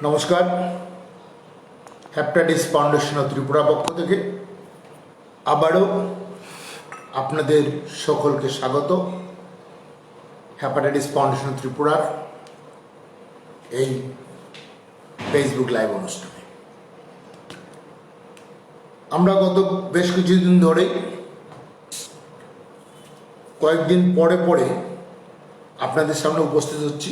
নমস্কার, hepatitis foundation of Tripura পক্ষ থেকে আবারও আপনাদের সকলকে স্বাগত। হ্যাপাটাইটিস ফাউন্ডেশন অফ ত্রিপুরার এই ফেসবুক লাইভ অনুষ্ঠানে আমরা গত বেশ কিছুদিন ধরেই কয়েকদিন পরে পরে আপনাদের সামনে উপস্থিত হচ্ছি,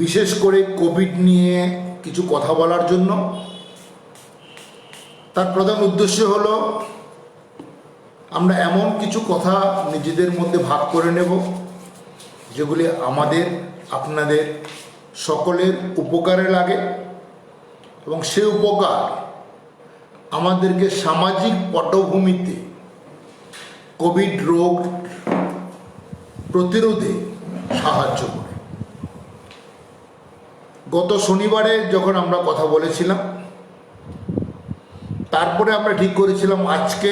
বিশেষ করে কোভিড নিয়ে কিছু কথা বলার জন্য। তার প্রধান উদ্দেশ্য হলো আমরা এমন কিছু কথা নিজেদের মধ্যে ভাগ করে নেব যেগুলি আমাদের আপনাদের সকলের উপকারে লাগে এবং সে উপকার আমাদেরকে সামাজিক পটভূমিতে কোভিড রোগ প্রতিরোধে সাহায্য করে। গত শনিবারে যখন আমরা কথা বলেছিলাম, তারপরে আমরা ঠিক করেছিলাম আজকে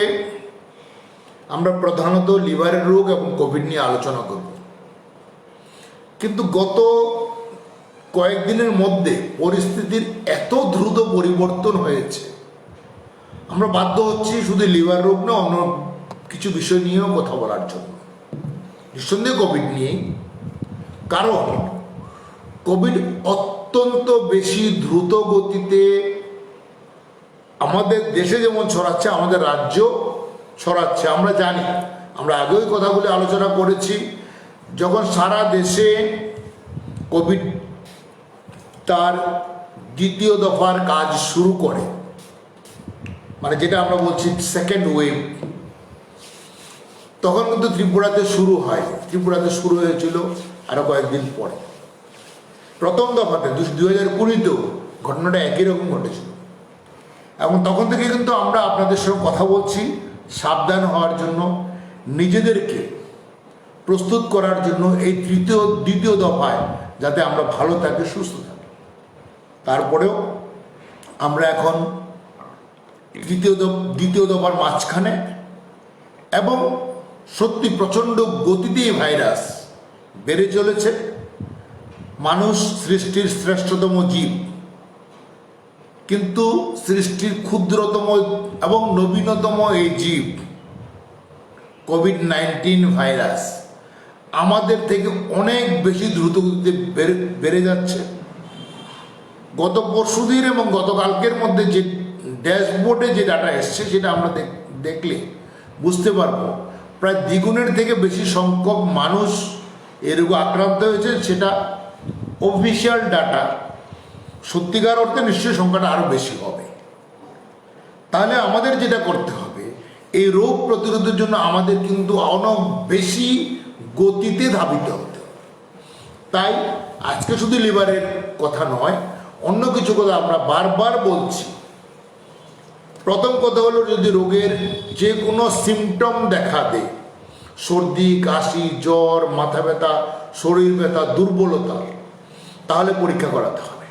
আমরা প্রধানত লিভারের রোগ এবং কোভিড নিয়ে আলোচনা করব। কিন্তু গত কয়েকদিনের মধ্যে পরিস্থিতির এত দ্রুত পরিবর্তন হয়েছে, আমরা বাধ্য হচ্ছি শুধু লিভার রোগ না, অন্য কিছু বিষয় নিয়েও কথা বলার জন্য, নিঃসন্দেহে কোভিড নিয়েই। কারণ কোভিড অত্যন্ত বেশি দ্রুত গতিতে আমাদের দেশে যেমন ছড়াচ্ছে, আমাদের রাজ্য ছড়াচ্ছে। আমরা জানি, আমরা আগেও কথাগুলি আলোচনা করেছি, যখন সারা দেশে কোভিড তার দ্বিতীয় দফার কাজ শুরু করে, মানে যেটা আমরা বলছি সেকেন্ড ওয়েভ, তখন কিন্তু ত্রিপুরাতে শুরু হয়। ত্রিপুরাতে শুরু হয়েছিল আরও কয়েকদিন পরে। প্রথম দফাতে 2020-তেও ঘটনাটা একই রকম ঘটেছিল এবং তখন থেকে কিন্তু আমরা আপনাদের সঙ্গে কথা বলছি সাবধান হওয়ার জন্য, নিজেদেরকে প্রস্তুত করার জন্য এই দ্বিতীয় দফায় যাতে আমরা ভালো থাকি, সুস্থ থাকি। তারপরেও আমরা এখন দ্বিতীয় দফার মাঝখানে এবং সত্যি প্রচণ্ড গতিতে ভাইরাস বেড়ে চলেছে। মানুষ সৃষ্টির শ্রেষ্ঠতম জীব, কিন্তু সৃষ্টির ক্ষুদ্রতম এবং নবীনতম এই জীব কোভিড-19 ভাইরাস আমাদের থেকে অনেক বেশি দ্রুত গতিতে বেড়ে যাচ্ছে। গত পরশুদিন এবং গতকালকের মধ্যে যে ড্যাশবোর্ডে যে ডাটা এসছে, সেটা আমরা দেখলে বুঝতে পারবো প্রায় দ্বিগুণের থেকে বেশি সংখ্যক মানুষ এ রোগে আক্রান্ত হয়েছে। সেটা অফিসিয়াল ডাটা, সত্যিকার অর্থে নিশ্চয়ই সংখ্যাটা আরও বেশি হবে। তাহলে আমাদের যেটা করতে হবে, এই রোগ প্রতিরোধের জন্য আমাদের কিন্তু অনেক বেশি গতিতে ধাবিত হতে হবে। তাই আজকে শুধু লিভারের কথা নয়, অন্য কিছু কথা আমরা বারবার বলছি। প্রথম কথা হলো, যদি রোগের যে কোনো সিমটম দেখা দেয়, সর্দি, কাশি, জ্বর, মাথা ব্যথা, শরীর ব্যথা, দুর্বলতা, তাহলে পরীক্ষা করাতে হবে।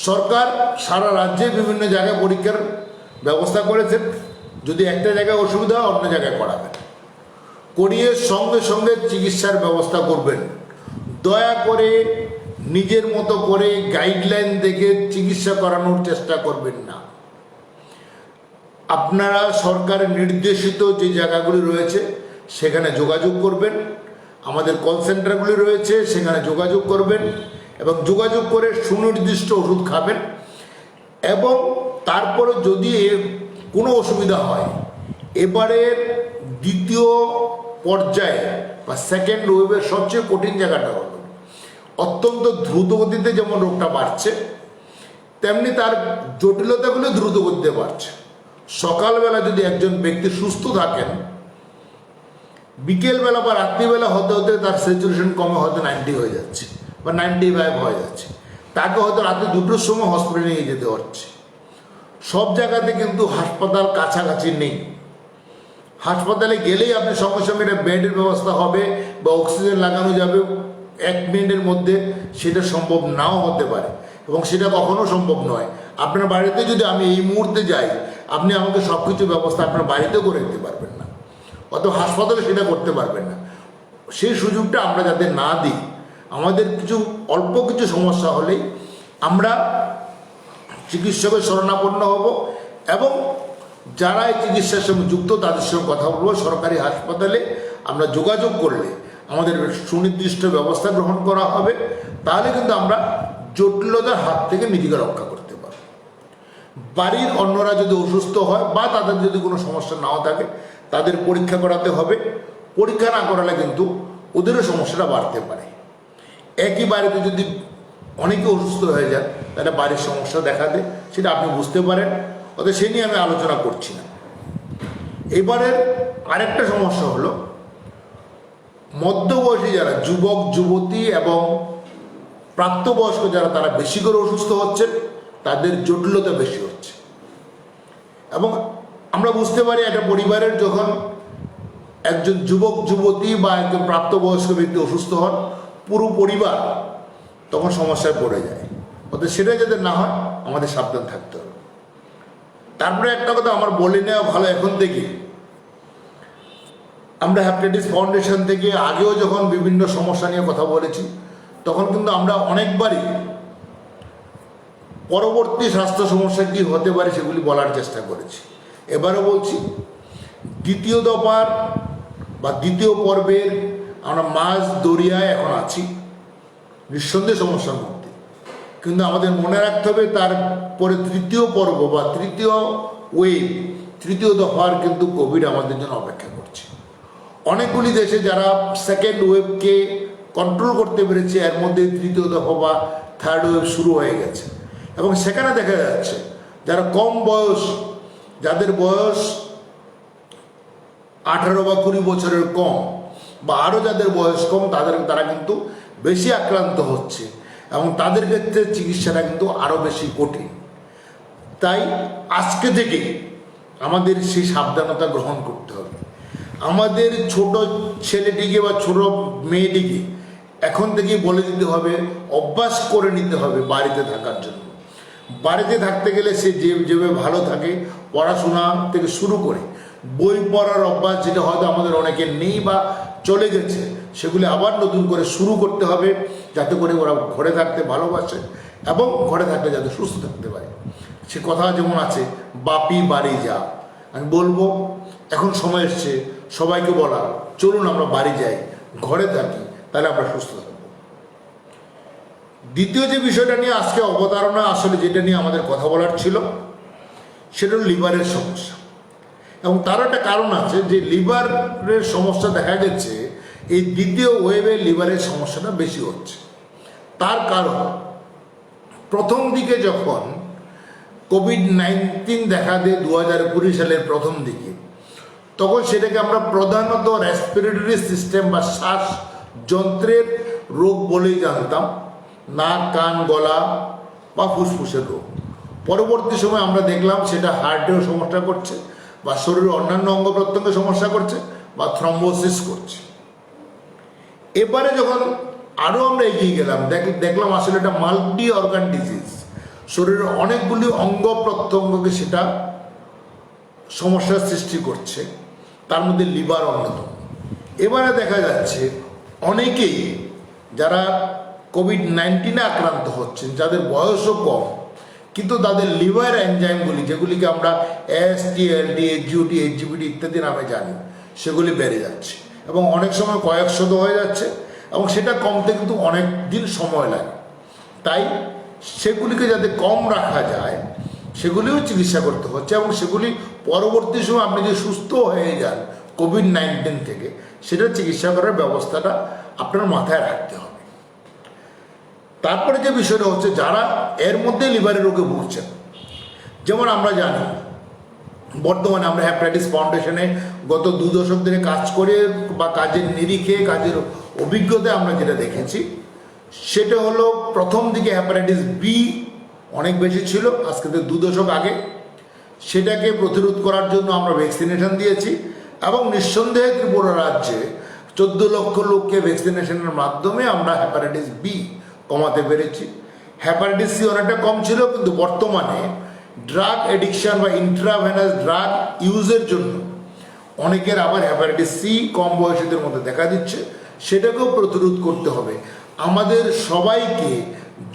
সরকার সারা রাজ্যে বিভিন্ন জায়গায় পরীক্ষার ব্যবস্থা করেছেন। যদি একটা জায়গায় অসুবিধা হয়, অন্য জায়গায় করাবেন, করিয়ে সঙ্গে সঙ্গে চিকিৎসার ব্যবস্থা করবেন। দয়া করে নিজের মতো করে গাইডলাইন দেখে চিকিৎসা করানোর চেষ্টা করবেন না। আপনারা সরকারের নির্দেশিত যে জায়গাগুলি রয়েছে সেখানে যোগাযোগ করবেন, আমাদের কল সেন্টারগুলি রয়েছে সেখানে যোগাযোগ করবেন এবং যোগাযোগ করে সুনির্দিষ্ট ওষুধ খাবেন। এবং তারপরে যদি কোনো অসুবিধা হয়, এবারের দ্বিতীয় পর্যায়ে বা সেকেন্ড ওয়েভের সবচেয়ে কঠিন জায়গাটা হলো, অত্যন্ত দ্রুত গতিতে যেমন রোগটা বাড়ছে, তেমনি তার জটিলতাগুলো দ্রুত গতিতে বাড়ছে। সকালবেলা যদি একজন ব্যক্তি সুস্থ থাকেন, বিকেলবেলা বা রাত্রিবেলা হতে হতে তার স্যাচুরেশন কমে হয়তো 90 হয়ে যাচ্ছে বা 95 হয়ে যাচ্ছে, তাকে হয়তো রাতে 2টোর সময় হসপিটালে নিয়ে যেতে হচ্ছে। সব জায়গাতে কিন্তু হাসপাতাল কাছাকাছি নেই। হাসপাতালে গেলেই আপনি সঙ্গে সঙ্গে একটা বেডের ব্যবস্থা হবে বা অক্সিজেন লাগানো যাবে 1 মিনিটের মধ্যে, সেটা সম্ভব নাও হতে পারে এবং সেটা কখনো সম্ভব নয়। আপনার বাড়িতে যদি আমি এই মুহূর্তে যাই, আপনি আমাকে সব কিছু ব্যবস্থা আপনার বাড়িতে করে দিতে পারবেন না, অত হাসপাতালে সেটা করতে পারবেন না। সেই সুযোগটা আমরা যাতে না দিই, আমাদের অল্প কিছু সমস্যা হলেই আমরা চিকিৎসকের শরণাপন্ন হব এবং যারা এই চিকিৎসার সঙ্গে যুক্ত তাদের সঙ্গে কথা বলবো। সরকারি হাসপাতালে আমরা যোগাযোগ করলে আমাদের সুনির্দিষ্ট ব্যবস্থা গ্রহণ করা হবে, তাহলে কিন্তু আমরা জটিলতার হাত থেকে নিজেকে রক্ষা করতে পারব। বাড়ির অন্যরা যদি অসুস্থ হয় বা তাদের যদি কোনো সমস্যা নাও থাকে, তাদের পরীক্ষা করাতে হবে। পরীক্ষা না করালে কিন্তু ওদেরও সমস্যাটা বাড়তে পারে। একই বাড়িতে যদি অনেকে অসুস্থ হয়ে যায়, তাহলে বাড়ির সমস্যা দেখা দেয়, সেটা আপনি বুঝতে পারেন। অতএব সে নিয়ে আমি আলোচনা করছি না। এবারের আরেকটা সমস্যা হলো, মধ্যবয়সী যারা যুবক যুবতী এবং প্রাপ্তবয়স্ক যারা, তারা বেশি করে অসুস্থ হচ্ছেন, তাদের জটিলতা বেশি হচ্ছে। এবং আমরা বুঝতে পারি একটা পরিবারের যখন একজন যুবক যুবতী বা একজন প্রাপ্তবয়স্ক ব্যক্তি অসুস্থ হন, পুরো পরিবার তখন সমস্যায় পড়ে যায়। অর্থাৎ সেটা যাতে না হয় আমাদের সাবধান থাকতে হবে। তারপরে একটা কথা আমার বলে নেওয়া ভালো, এখন থেকে আমরা হ্যাপাটাইটিস ফাউন্ডেশন থেকে আগেও যখন বিভিন্ন সমস্যা নিয়ে কথা বলেছি, তখন কিন্তু আমরা অনেকবারই পরবর্তী স্বাস্থ্য সমস্যা কী হতে পারে সেগুলি বলার চেষ্টা করেছি। এবারও বলছি, দ্বিতীয় দফার বা দ্বিতীয় পর্বের আমরা মাঝ দরিয়ায় এখন আছি নিঃসন্দেহে সমস্যার মধ্যে, কিন্তু আমাদের মনে রাখতে হবে তারপরে তৃতীয় পর্ব বা তৃতীয় ওয়েভ, তৃতীয় দফার কিন্তু কোভিড আমাদের জন্য অপেক্ষা করছে। অনেকগুলি দেশে যারা সেকেন্ড ওয়েভকে কন্ট্রোল করতে পেরেছে, এর মধ্যে তৃতীয় দফা বা থার্ড ওয়েভ শুরু হয়ে গেছে। এবং সেখানে দেখা যাচ্ছে যারা কম বয়স, যাদের বয়স 18 বা 20 বছরের কম বা আরও যাদের বয়স কম, তারা কিন্তু বেশি আক্রান্ত হচ্ছে এবং তাদের ক্ষেত্রে চিকিৎসাটা কিন্তু আরও বেশি কঠিন। তাই আজকে থেকে আমাদের সেই সাবধানতা গ্রহণ করতে হবে। আমাদের ছোট ছেলেটিকে বা ছোট মেয়েটিকে এখন থেকেই বলে দিতে হবে, অভ্যাস করে নিতে হবে বাড়িতে থাকার জন্য। বাড়িতে থাকতে গেলে সে যেভাবে ভালো থাকে, পড়াশোনা থেকে শুরু করে বই পড়ার অভ্যাস, যেটা হয়তো আমাদের অনেকের নেই বা চলে গেছে, সেগুলি আবার নতুন করে শুরু করতে হবে, যাতে করে ওরা ঘরে থাকতে ভালোবাসে এবং ঘরে থাকলে যাতে সুস্থ থাকতে পারে। সে কথা যেমন আছে, বাপি বাড়ি যা। আমি বলবো এখন সময় এসছে সবাইকে বলা, চলুন আমরা বাড়ি যাই, ঘরে থাকি, তাহলে আমরা সুস্থ থাকবো। দ্বিতীয় যে বিষয়টা নিয়ে আজকে অবতারণা, আসলে যেটা নিয়ে আমাদের কথা বলার ছিল, সেটা হল লিভারের সমস্যা। এবং তার একটা কারণ আছে যে লিভারের সমস্যা দেখা গেছে এই দ্বিতীয় ওয়েভে লিভারের সমস্যাটা বেশি হচ্ছে। তার কারণ, প্রথম দিকে যখন কোভিড-19 দেখা দেয় 2020 সালের প্রথম দিকে, তখন সেটাকে আমরা প্রধানত রেসপিরেটরি সিস্টেম বা শ্বাস যন্ত্রের রোগ বলেই জানতাম, নাক কান গলা বা ফুসফুসের রোগ। পরবর্তী সময় আমরা দেখলাম সেটা হার্টেও সমস্যা করছে বা শরীরের অন্যান্য অঙ্গ প্রত্যঙ্গে সমস্যা করছে বা থ্রম্বোসিস করছে। এবারে যখন আরও আমরা এগিয়ে গেলাম, দেখলাম আসলে এটা মাল্টি অর্গান ডিজিজ, শরীরের অনেকগুলি অঙ্গ প্রত্যঙ্গকে সেটা সমস্যার সৃষ্টি করছে, তার মধ্যে লিভার অন্যতম। এবারে দেখা যাচ্ছে অনেকেই যারা কোভিড-19 আক্রান্ত হচ্ছেন, যাদের বয়সও কম, কিন্তু তাদের লিভার এনজাইমগুলি, যেগুলিকে আমরা এসটিএলডি, এইচজিওটি, এইচজিবিডি ইত্যাদি নামে জানি, সেগুলি বেড়ে যাচ্ছে এবং অনেক সময় কয়েক শত হয়ে যাচ্ছে এবং সেটা কমতে কিন্তু অনেক দিন সময় লাগে। তাই সেগুলিকে যাতে কম রাখা যায় সেগুলিও চিকিৎসা করতে হচ্ছে এবং সেগুলি পরবর্তী সময় আপনি যে সুস্থ হয়ে যান কোভিড-19 থেকে, সেটা চিকিৎসা করার ব্যবস্থাটা আপনার মাথায় রাখতে হবে। তারপরে যে বিষয়টা হচ্ছে, যারা এর মধ্যে লিভারের রোগে ভুগছেন, যেমন আমরা জানি বর্তমানে আমরা হ্যাপাটাইটিস ফাউন্ডেশনে গত 2 দশক ধরে কাজ করে বা কাজের নিরিখে, কাজের অভিজ্ঞতায় আমরা যেটা দেখেছি, সেটা হলো প্রথম দিকে হ্যাপাটাইটিস বি অনেক বেশি ছিল, আজকে থেকে 2 দশক আগে। সেটাকে প্রতিরোধ করার জন্য আমরা ভ্যাকসিনেশন দিয়েছি এবং নিঃসন্দেহে ত্রিপুরা রাজ্যে 14 লক্ষ লোককে ভ্যাকসিনেশনের মাধ্যমে আমরা হ্যাপাটাইটিস বি কমাতে পেরেছি। হ্যাপাটাইটিস সি অনেকটা কম ছিল, কিন্তু বর্তমানে ড্রাগ এডিকশন বা ইন্ট্রাভেনাস ড্রাগ ইউজের জন্য অনেকের আবার হ্যাপাটাইটিস সি কম বয়সীদের মধ্যে দেখা দিচ্ছে, সেটাকেও প্রতিরোধ করতে হবে। আমাদের সবাইকে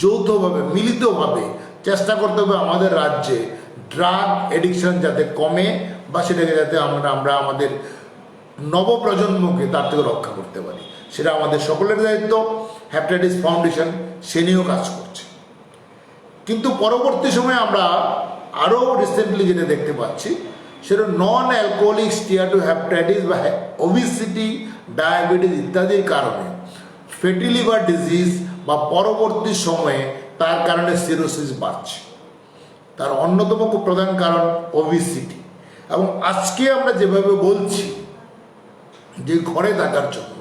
যৌথভাবে মিলিতভাবে চেষ্টা করতে হবে আমাদের রাজ্যে ড্রাগ এডিকশন যাতে কমে বা সেটাকে যাতে আমরা আমাদের নবপ্রজন্মকে তার থেকে রক্ষা করতে পারি, সেটা আমাদের সকলের দায়িত্ব। হেপাটাইটিস ফাউন্ডেশন সে নিয়েও কাজ করছে। কিন্তু পরবর্তী সময়ে আমরা আরও রিসেন্টলি যেটা দেখতে পাচ্ছি সেটা নন অ্যালকোহলিক স্টিয়াটোহেপাটাইটিস বা ওবিসিটি, ডায়াবেটিস ইত্যাদির কারণে ফ্যাটি লিভার ডিজিজ বা পরবর্তী সময়ে তার কারণে সিরোসিস বাড়ছে। তার অন্যতম প্রধান কারণ ওবিসিটি। এবং আজকে আমরা যেভাবে বলছি যে ঘরে থাকার জন্য,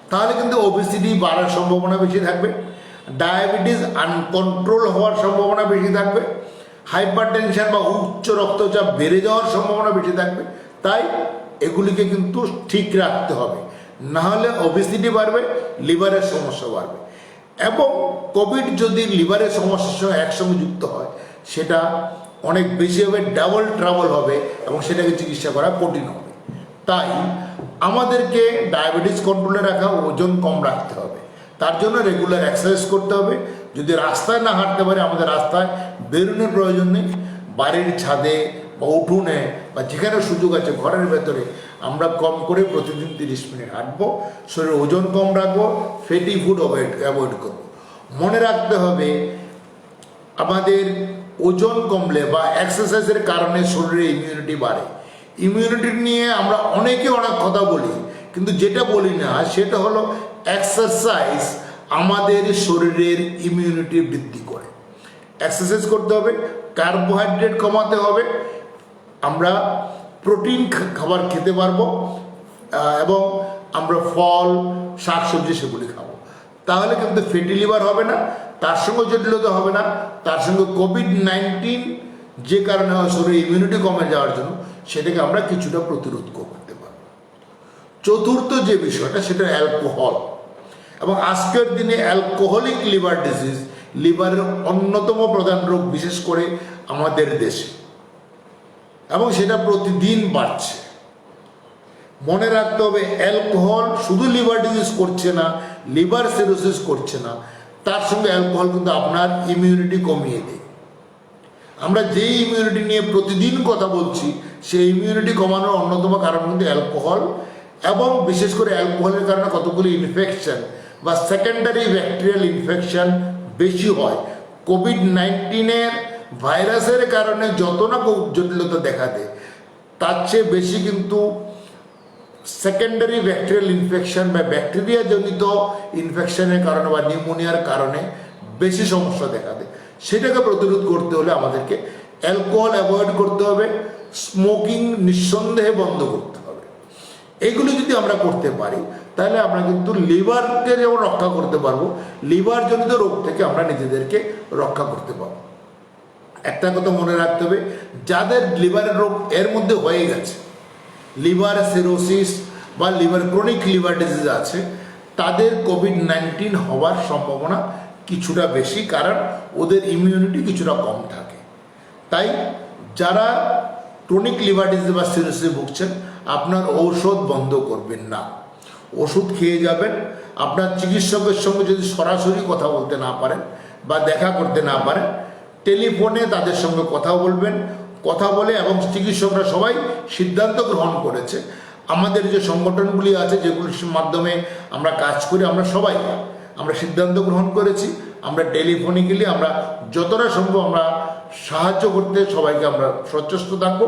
তাহলে কিন্তু ওবিসিটি বাড়ার সম্ভাবনা বেশি থাকবে, ডায়াবেটিস আনকন্ট্রোল হওয়ার সম্ভাবনা বেশি থাকবে, হাইপার টেনশন বা উচ্চ রক্তচাপ বেড়ে যাওয়ার সম্ভাবনা বেশি থাকবে। তাই এগুলিকে কিন্তু ঠিক রাখতে হবে, নাহলে ওবেসিটি বাড়বে, লিভারের সমস্যা বাড়বে। এবং কোভিড যদি লিভারের সমস্যার সঙ্গে একসঙ্গে যুক্ত হয় সেটা অনেক বেশি হবে, ডাবল ট্রাবল হবে এবং সেটাকে চিকিৎসা করা কঠিন হবে। তাই আমাদেরকে ডায়াবেটিস কন্ট্রোলে রাখা, ওজন কম রাখতে হবে। তার জন্য রেগুলার এক্সারসাইজ করতে হবে। যদি রাস্তায় না হাঁটতে পারে, আমাদের রাস্তায় বেরোনোর প্রয়োজন নেই, বাড়ির ছাদে বা উঠোনে বা যেখানে সুযোগ আছে ঘরের ভেতরে আমরা কম করে প্রতিদিন 30 মিনিট হাঁটবো, শরীরের ওজন কম রাখবো, ফ্যাটি ফুড অ্যাভয়েড করবো। মনে রাখতে হবে আমাদের ওজন কমলে বা এক্সারসাইজের কারণে শরীরে ইমিউনিটি বাড়ে। ইমিউনিটি নিয়ে আমরা অনেকে অনেক কথা বলি, কিন্তু যেটা বলি না সেটা হলো এক্সারসাইজ আমাদের শরীরের ইমিউনিটি বৃদ্ধি করে। এক্সারসাইজ করতে হবে, কার্বোহাইড্রেট কমাতে হবে, আমরা প্রোটিন খাবার খেতে পারবো এবং আমরা ফল শাকসবজি সেগুলি খাবো। তাহলে কিন্তু ফ্যাটি লিভার হবে না, তার সঙ্গে জটিলতা হবে না, তার সঙ্গে কোভিড-19 যে কারণে শরীরে ইমিউনিটি কমে যাওয়ার জন্য সেটাকে আমরা কিছুটা প্রতিরোধ করতে পারবো। চতুর্থ যে বিষয়টা সেটা অ্যালকোহল। এবং আজকের দিনে অ্যালকোহলিক লিভার ডিজিজ লিভারের অন্যতম প্রধান রোগ, বিশেষ করে আমাদের দেশে, এবং সেটা প্রতিদিন বাড়ছে। মনে রাখতে হবে অ্যালকোহল শুধু লিভার ডিজিজ করছে না, লিভার সিরোসিস করছে না, তার সঙ্গে অ্যালকোহল কিন্তু আপনার ইমিউনিটি কমিয়ে দেয়। আমরা যেই ইমিউনিটি নিয়ে প্রতিদিন কথা বলছি সেই ইমিউনিটি কমানোর অন্যতম কারণ কিন্তু অ্যালকোহল, এবং বিশেষ করে অ্যালকোহলের কারণে কতগুলি ইনফেকশন বা সেকেন্ডারি ব্যাকটেরিয়াল ইনফেকশন বেশি হয়। কোভিড-19 ভাইরাসের কারণে যত না জটিলতা দেখা দেয়, তার চেয়ে বেশি কিন্তু সেকেন্ডারি ব্যাকটেরিয়াল ইনফেকশন বা ব্যাকটেরিয়া জনিত ইনফেকশনের কারণে বা নিউমোনিয়ার কারণে বেশি সমস্যা দেখা দেয়। সেটাকে প্রতিরোধ করতে হলে আমাদেরকে অ্যালকোহল অ্যাভয়েড করতে হবে, স্মোকিং নিঃসন্দেহে বন্ধ করতে হবে। এগুলো যদি আমরা করতে পারি তাহলে আমরা কিন্তু লিভারকে যেমন রক্ষা করতে পারবো, লিভার জনিত রোগ থেকে আমরা নিজেদেরকে রক্ষা করতে পারবো। একটা কথা মনে রাখতে হবে, যাদের লিভারের রোগ এর মধ্যে হয়ে গেছে, লিভার সিরোসিস বা লিভার ক্রনিক লিভার ডিজিজ আছে, তাদের কোভিড-19 হওয়ার সম্ভাবনা কিছুটা বেশি, কারণ ওদের ইমিউনিটি কিছুটা কম থাকে। তাই যারা ক্রনিক লিভার ডিজিজ বা সিরোসিসে ভুগছেন, আপনার ঔষধ বন্ধ করবেন না, ওষুধ খেয়ে যাবেন। আপনার চিকিৎসকের সঙ্গে যদি সরাসরি কথা বলতে না পারেন বা দেখা করতে না পারেন, টেলিফোনে তাদের সঙ্গে কথা বলবেন। কথা বলে, এবং চিকিৎসকরা সবাই সিদ্ধান্ত গ্রহণ করেছে, আমাদের যে সংগঠনগুলি আছে যেগুলির মাধ্যমে আমরা কাজ করি, আমরা সিদ্ধান্ত গ্রহণ করেছি, আমরা টেলিফোনিক্যালি আমরা যতটা সম্ভব আমরা সাহায্য করতে সবাইকে আমরা সচেষ্ট থাকবো,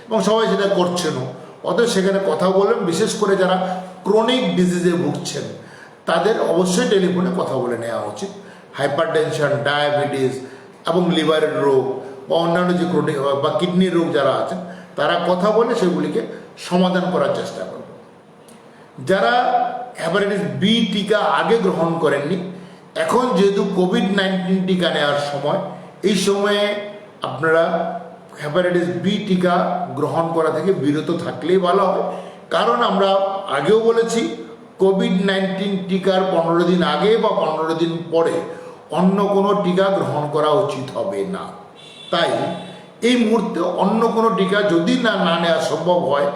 এবং সবাই সেটা করছেনও। অতএব সেখানে কথা বলবেন। বিশেষ করে যারা ক্রনিক ডিজিজে ভুগছেন তাদের অবশ্যই টেলিফোনে কথা বলে নেওয়া উচিত। হাইপার টেনশন, ডায়াবেটিস এবং লিভারের রোগ বা অন্যান্য যে ক্রনিক বা কিডনির রোগ যারা আছেন, তারা কথা বলে সেগুলিকে সমাধান করার চেষ্টা করবে। যারা হেপাটাইটিস বি টিকা আগে গ্রহণ করেননি, এখন যেহেতু কোভিড-19 টিকা নেওয়ার সময়, এই সময়ে আপনারা হেপাটাইটিস বি টিকা গ্রহণ করা থেকে বিরত থাকলেই ভালো হয়। কারণ আমরা আগেও বলেছি, কোভিড-19 টিকার 15 দিন আগে বা 15 দিন পরে অন্য কোনো টিকা গ্রহণ করা উচিত হবে না। তাই এই মুহূর্তে অন্য কোনো টিকা যদি না নেওয়া সম্ভব হয়,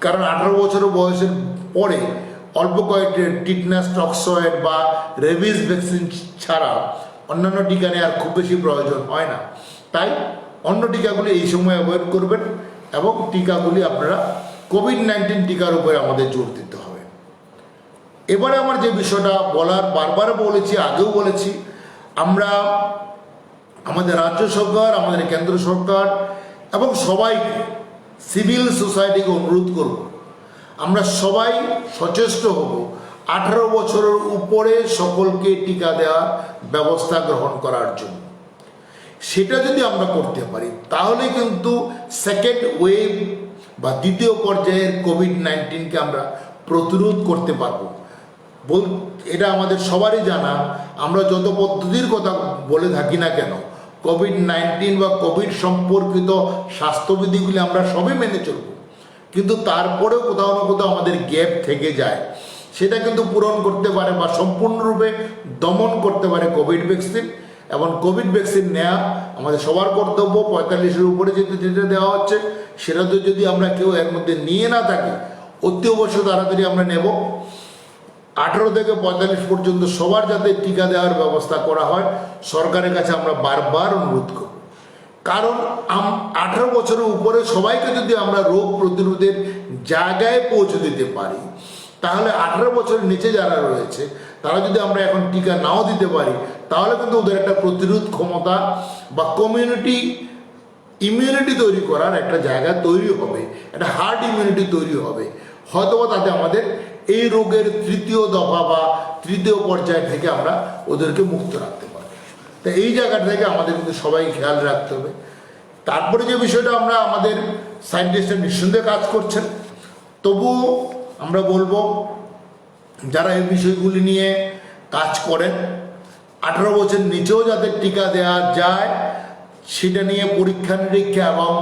কারণ 18 বছর বয়সের পরে অল্প কয়েকটি টিটনাস, টক্সয়েড বা রেবিস ভ্যাকসিন ছাড়া অন্যান্য টিকা নেওয়ার খুব বেশি প্রয়োজন হয় না। তাই অন্য টিকাগুলি এই সময় অ্যাভয়েড করবেন এবং টিকাগুলি আপনারা কোভিড-19 টিকার উপরে আমাদের জোর দিতে হবে। এবারে আমার যে বিষয়টা বলার, বারবার বলেছি, আগেও বলেছি, আমরা আমাদের রাজ্য সরকার, আমাদের কেন্দ্র সরকার এবং সবাইকে, সিভিল সোসাইটিকে অনুরোধ করব, আমরা সবাই সচেষ্ট হব 18 বছরের উপরে সকলকে টিকা দেওয়ার ব্যবস্থা গ্রহণ করার জন্য। সেটা যদি আমরা করতে পারি তাহলে কিন্তু সেকেন্ড ওয়েভ বা দ্বিতীয় পর্যায়ের কোভিড-19কে আমরা প্রতিরোধ করতে পারবো। এটা আমাদের সবারই জানা। আমরা যত পদ্ধতির কথা বলে থাকি না কেন, কোভিড-19 বা কোভিড সম্পর্কিত স্বাস্থ্যবিধিগুলি আমরা সবই মেনে চলব, কিন্তু তারপরেও কোথাও না কোথাও আমাদের গ্যাপ থেকে যায়। সেটা কিন্তু পূরণ করতে পারে বা সম্পূর্ণরূপে দমন করতে পারে কোভিড ভ্যাকসিন। এবং কোভিড ভ্যাকসিন নেওয়া আমাদের সবার কর্তব্য। 45-এর উপরে যেটা দেওয়া হচ্ছে সেটা তো যদি আমরা কেউ এর মধ্যে নিয়ে না থাকি, অতি অবশ্য তাড়াতাড়ি আমরা নেব। 18 থেকে 45 পর্যন্ত সবার যাতে টিকা দেওয়ার ব্যবস্থা করা হয়, সরকারের কাছে আমরা বারবার অনুরোধ করব। কারণ 18 বছরের উপরে সবাইকে যদি আমরা রোগ প্রতিরোধের জায়গায় পৌঁছে দিতে পারি, তাহলে 18 বছরের নিচে যারা রয়েছে তারা যদি আমরা এখন টিকা নাও দিতে পারি, তাহলে কিন্তু ওদের একটা প্রতিরোধ ক্ষমতা বা কমিউনিটি ইমিউনিটি তৈরি করার একটা জায়গা তৈরি হবে, একটা হার্ড ইমিউনিটি তৈরি হবে। হয়তোবা তাতে আমাদের এই রোগের তৃতীয় দফা বা তৃতীয় পর্যায় থেকে আমরা ওদেরকে মুক্ত রাখতে পারবো। তো এই জায়গাটা থেকে আমাদের কিন্তু সবাই খেয়াল রাখতে হবে। তারপরে যে বিষয়টা, আমরা আমাদের সায়েন্টিস্টরা নিঃসন্দেহে কাজ করছেন, তবুও আমরা বলবো যারা এই বিষয়গুলি নিয়ে কাজ করেন, 18 বছর নিচেও যাদের টিকা দেওয়া যায় সেটা নিয়ে পরীক্ষা নিরীক্ষা এবং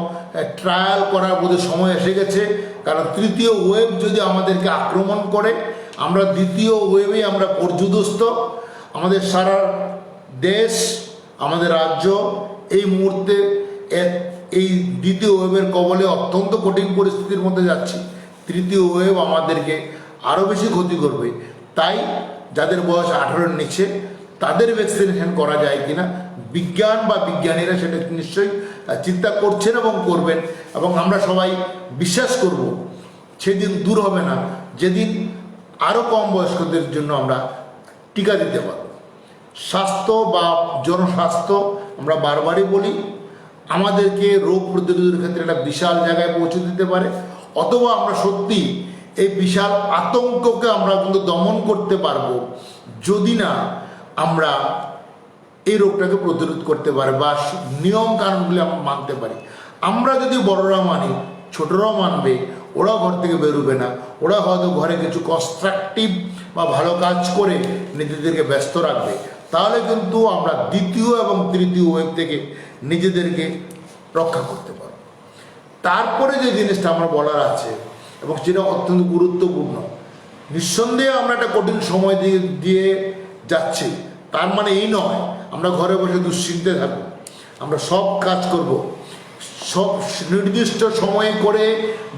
ট্রায়াল করার বোধহয় সময় এসে গেছে। কারণ তৃতীয় ওয়েভ যদি আমাদেরকে আক্রমণ করে, আমরা দ্বিতীয় ওয়েভে আমরা পর্যুদস্ত। আমাদের সারা দেশ, আমাদের রাজ্য এই মুহূর্তে এই দ্বিতীয় ওয়েভের কবলে অত্যন্ত কঠিন পরিস্থিতির মধ্যে যাচ্ছি। তৃতীয় ওয়েভ আমাদেরকে আরও বেশি ক্ষতি করবে। তাই যাদের বয়স 18-এর নিচে তাদের ভ্যাকসিনেশন করা যায় কিনা, বিজ্ঞান বা বিজ্ঞানীরা সেটা নিশ্চয়ই চিন্তা করছেন এবং করবেন। এবং আমরা সবাই বিশ্বাস করব সেদিন দূর হবে না যেদিন আরও কম বয়স্কদের জন্য আমরা টিকা দিতে পারব। স্বাস্থ্য বা জনস্বাস্থ্য, আমরা বারবারই বলি, আমাদেরকে রোগ প্রতিরোধের ক্ষেত্রে একটা বিশাল জায়গায় পৌঁছে দিতে পারে। অথবা আমরা সত্যি এই বিশাল আতঙ্ককে আমরা কিন্তু দমন করতে পারবো যদি না আমরা এই রোগটাকে প্রতিরোধ করতে পারি বা নিয়ম কানুনগুলি আমরা মানতে পারি। আমরা যদি বড়রা মানি, ছোটরাও মানবে, ওরাও ঘর থেকে বেরোবে না। ওরা হয়তো ঘরে কিছু কনস্ট্রাকটিভ বা ভালো কাজ করে নিজেদেরকে ব্যস্ত রাখবে। তাহলে কিন্তু আমরা দ্বিতীয় এবং তৃতীয় ওয়েভ থেকে নিজেদেরকে রক্ষা করতে পারব। তারপরে যে জিনিসটা আমার বলার আছে এবং যেটা অত্যন্ত গুরুত্বপূর্ণ, নিঃসন্দেহে আমরা একটা কঠিন সময় দিয়ে যাচ্ছি। তার মানে এই নয় আমরা ঘরে বসে দুশ্চিন্তে থাকবো। আমরা সব কাজ করব, সব নির্দিষ্ট সময় করে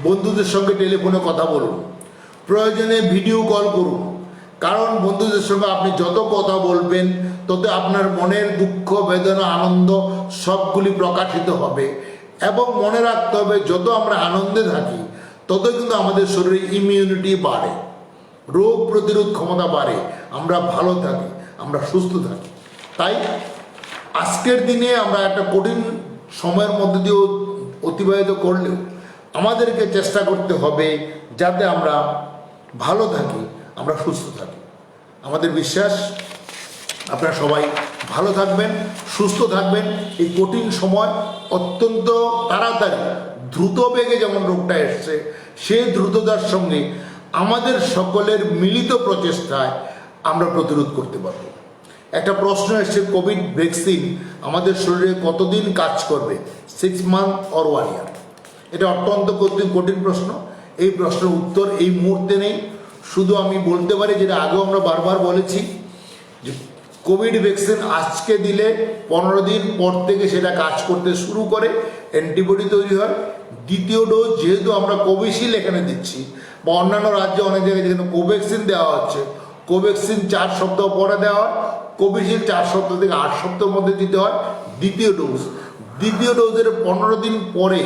বন্ধুদের সঙ্গে টেলিফোনে কথা বলুন, প্রয়োজনে ভিডিও কল করুন। কারণ বন্ধুদের সঙ্গে আপনি যত কথা বলবেন তত আপনার মনের দুঃখ, বেদনা, আনন্দ সবগুলি প্রকাশিত হবে। এবং মনে রাখতে হবে, যত আমরা আনন্দে থাকি তত কিন্তু আমাদের শরীরে ইমিউনিটি বাড়ে, রোগ প্রতিরোধ ক্ষমতা বাড়ে, আমরা ভালো থাকি, আমরা সুস্থ থাকি। তাই আজকের দিনে আমরা একটা কঠিন সময়ের মধ্যে দিয়ে অতিবাহিত করলেও আমাদেরকে চেষ্টা করতে হবে যাতে আমরা ভালো থাকি, আমরা সুস্থ থাকি। আমাদের বিশ্বাস আপনারা সবাই ভালো থাকবেন, সুস্থ থাকবেন। এই কঠিন সময় অত্যন্ত তাড়াতাড়ি দ্রুত বেগে যেমন রোগটা এসছে, সেই দ্রুততার সঙ্গে আমাদের সকলের মিলিত প্রচেষ্টায় আমরা প্রতিরোধ করতে পারব। একটা প্রশ্ন এসছে, কোভিড ভ্যাকসিন আমাদের শরীরে কতদিন কাজ করবে, 6 মান্থ অর 1 ইয়ার? এটা অত্যন্ত কঠিন প্রশ্ন। এই প্রশ্নের উত্তর এই মুহূর্তে নেই। শুধু আমি বলতে পারি, যেটা আগেও আমরা বারবার বলেছি, যে কোভিড ভ্যাকসিন আজকে দিলে 15 দিন পর থেকে সেটা কাজ করতে শুরু করে, অ্যান্টিবডি তৈরি হয়। দ্বিতীয় ডোজ যেহেতু আমরা কোভিশিল্ড এখানে দিচ্ছি, বা অন্যান্য রাজ্যে অনেক জায়গায় যেখানে কোভ্যাক্সিন দেওয়া হচ্ছে, কোভ্যাক্সিন 4 সপ্তাহ পরে দেওয়া হয়, কোভিশিল্ড 4 সপ্তাহ থেকে 8 সপ্তাহের মধ্যে দিতে হয় দ্বিতীয় ডোজ। দ্বিতীয় ডোজের 15 দিন পরে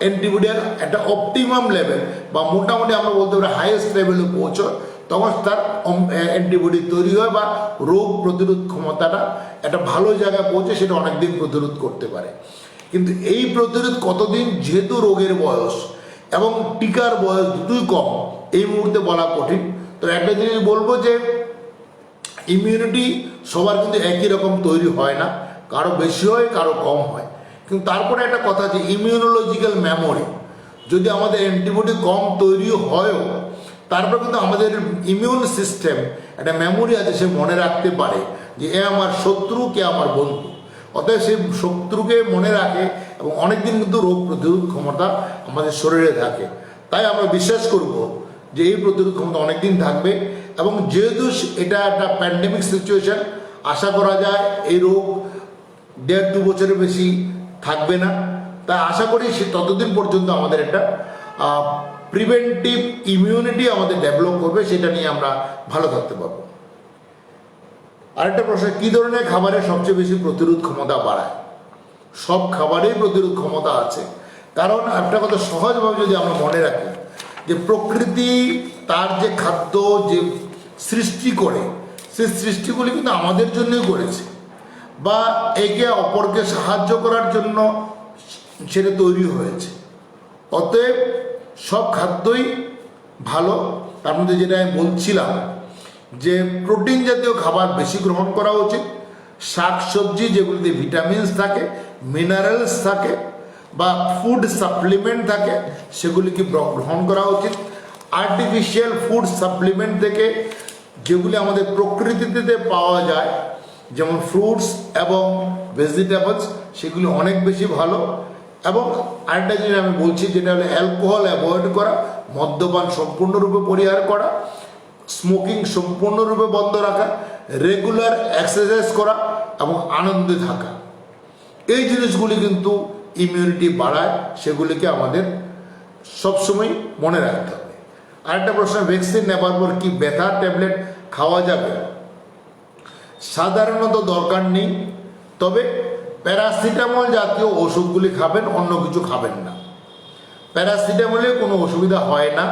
অ্যান্টিবডি একটা অপটিমাম লেভেল বা মোটামুটি আমরা বলতে পারি হাইয়েস্ট লেভেলে পৌঁছয়, তখন তার অ্যান্টিবডি তৈরি হয় বা রোগ প্রতিরোধ ক্ষমতাটা একটা ভালো জায়গায় পৌঁছে সেটা অনেক দিন প্রতিরোধ করতে পারে। কিন্তু এই প্রতিরোধ কতদিন, যেহেতু রোগের বয়স এবং টিকার বয়স দুটোই কম, এই মুহূর্তে বলা কঠিন। তো একটা জিনিস বলবো যে ইমিউনিটি সবার কিন্তু একই রকম তৈরি হয় না, কারো বেশি হয় কারো কম হয়। কিন্তু তারপরে একটা কথা যে ইমিউনোলজিক্যাল মেমোরি, যদি আমাদের অ্যান্টিবডি কম তৈরি হয়ও তারপর কিন্তু আমাদের ইমিউন সিস্টেম একটা মেমোরি আছে, সে মনে রাখতে পারে যে এ আমার শত্রু, কে আমার বন্ধু। অতএব সে শত্রুকে মনে রাখে এবং অনেকদিন কিন্তু রোগ প্রতিরোধ ক্ষমতা আমাদের শরীরে থাকে। তাই আমরা বিশ্বাস করব যে এই প্রতিরোধ ক্ষমতা অনেকদিন থাকবে। এবং যেহেতু এটা একটা প্যান্ডেমিক সিচুয়েশন, আশা করা যায় এই রোগ 1.5-2 বছরের বেশি থাকবে না। তাই আশা করি সে ততদিন পর্যন্ত আমাদের একটা প্রিভেন্টিভ ইমিউনিটি আমাদের ডেভেলপ করবে, সেটা নিয়ে আমরা ভালো থাকতে পারবো। আরেকটা প্রশ্ন, কী ধরনের খাবারের সবচেয়ে বেশি প্রতিরোধ ক্ষমতা বাড়ায়? সব খাবারেই প্রতিরোধ ক্ষমতা আছে, কারণ একটা কথা সহজভাবে যদি আমরা মনে রাখি যে প্রকৃতি তার যে খাদ্য যে সৃষ্টি করে, সেই সৃষ্টিগুলি কিন্তু আমাদের জন্যই করেছে বা একে অপরকে সাহায্য করার জন্য সেটা তৈরি হয়েছে। অতএব সব খাদ্যই ভালো। তার মধ্যে যেটা আমি বলছিলাম যে প্রোটিন জাতীয় খাবার বেশি গ্রহণ করা উচিত, শাক সবজি যেগুলিতে ভিটামিনস থাকে, মিনারেলস থাকে বা ফুড সাপ্লিমেন্ট থাকে সেগুলিকে গ্রহণ করা উচিত। আর্টিফিশিয়াল ফুড সাপ্লিমেন্ট থেকে যেগুলি আমাদের প্রকৃতিতে পাওয়া যায়, যেমন ফ্রুটস এবং ভেজিটেবলস, সেগুলি অনেক বেশি ভালো। এবং আরেকটা জিনিস আমি বলছি যেটা হলো অ্যালকোহল অ্যাভয়েড করা, মদ্যপান সম্পূর্ণরূপে পরিহার করা, স্মোকিং সম্পূর্ণরূপে বন্ধ রাখা, রেগুলার এক্সারসাইজ করা এবং আনন্দে থাকা। এই জিনিসগুলি কিন্তু ইমিউনিটি বাড়ায়, সেগুলিকে আমাদের সবসময় মনে রাখতে হবে। আরেকটা প্রশ্ন, ভ্যাকসিন নেবার পর কি ব্যথার ট্যাবলেট খাওয়া যাবে? সাধারণত দরকার নেই, তবে প্যারাসিটামল জাতীয় ওষুধগুলি খাবেন, অন্য কিছু খাবেন না। প্যারাসিটামলে কোনো অসুবিধা হয় না,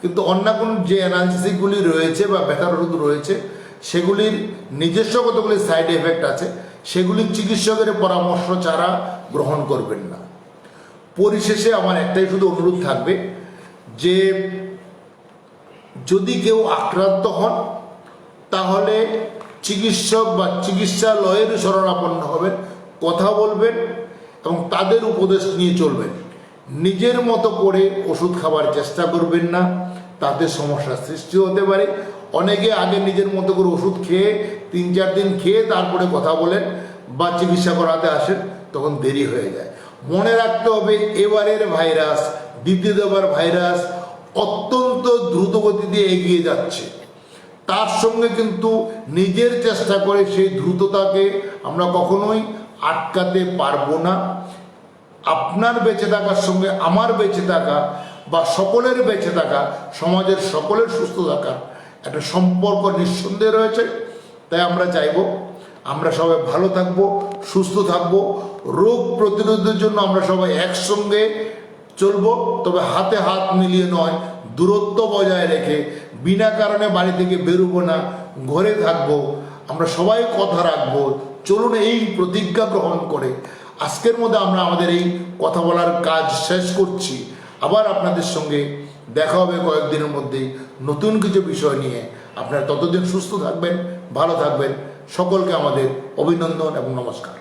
কিন্তু অন্য কোনো যে অ্যানালজেসিকগুলি রয়েছে বা ব্যথার ওষুধ রয়েছে সেগুলির নিজস্ব কতগুলি সাইড এফেক্ট আছে, সেগুলি চিকিৎসকের পরামর্শ ছাড়া গ্রহণ করবেন না। পরিশেষে আমার একটাই শুধু অনুরোধ থাকবে যে যদি কেউ আক্রান্ত হন তাহলে চিকিৎসক বা চিকিৎসালয়ের শরণাপন্ন হবেন, কথা বলবেন এবং তাদের উপদেশ নিয়ে চলবেন। নিজের মতো করে ওষুধ খাবার চেষ্টা করবেন না, তাতে সমস্যার সৃষ্টি হতে পারে। অনেকে আগে নিজের মতো করে ওষুধ খেয়ে 3-4 দিন খেয়ে তারপরে কথা বলেন বা চিকিৎসা করাতে আসেন, তখন দেরি হয়ে যায়। মনে রাখতে হবে এবারের ভাইরাস, দ্বিতীয়বার ভাইরাস অত্যন্ত দ্রুত গতিতে এগিয়ে যাচ্ছে। তার সঙ্গে কিন্তু নিজের চেষ্টা করে সেই দ্রুততাকে আমরা কখনোই আটকাতে পারবো না। আপনার বেঁচে থাকার সঙ্গে আমার বেঁচে থাকা বা সকলের বেঁচে থাকা, সমাজের সকলের সুস্থ থাকা একটা সম্পর্ক নিঃসন্দেহে রয়েছে। তাই আমরা চাইব আমরা সবাই ভালো থাকবো, সুস্থ থাকবো, রোগ প্রতিরোধের জন্য আমরা সবাই একসঙ্গে চলবো, তবে হাতে হাত মিলিয়ে নয়, দূরত্ব বজায় রেখে, বিনা কারণে বাড়ি থেকে বেরোবো না, ঘরে থাকবো। আমরা সবাই কথা রাখবো। চলুন এই প্রতিজ্ঞা গ্রহণ করে আজকের মধ্যে আমরা আমাদের এই কথা বলার কাজ শেষ করছি। আবার আপনাদের সঙ্গে দেখা হবে কয়েকদিনের মধ্যেই নতুন কিছু বিষয় নিয়ে। আপনারা ততদিন সুস্থ থাকবেন, ভালো থাকবেন। সকলকে আমাদের অভিনন্দন এবং নমস্কার।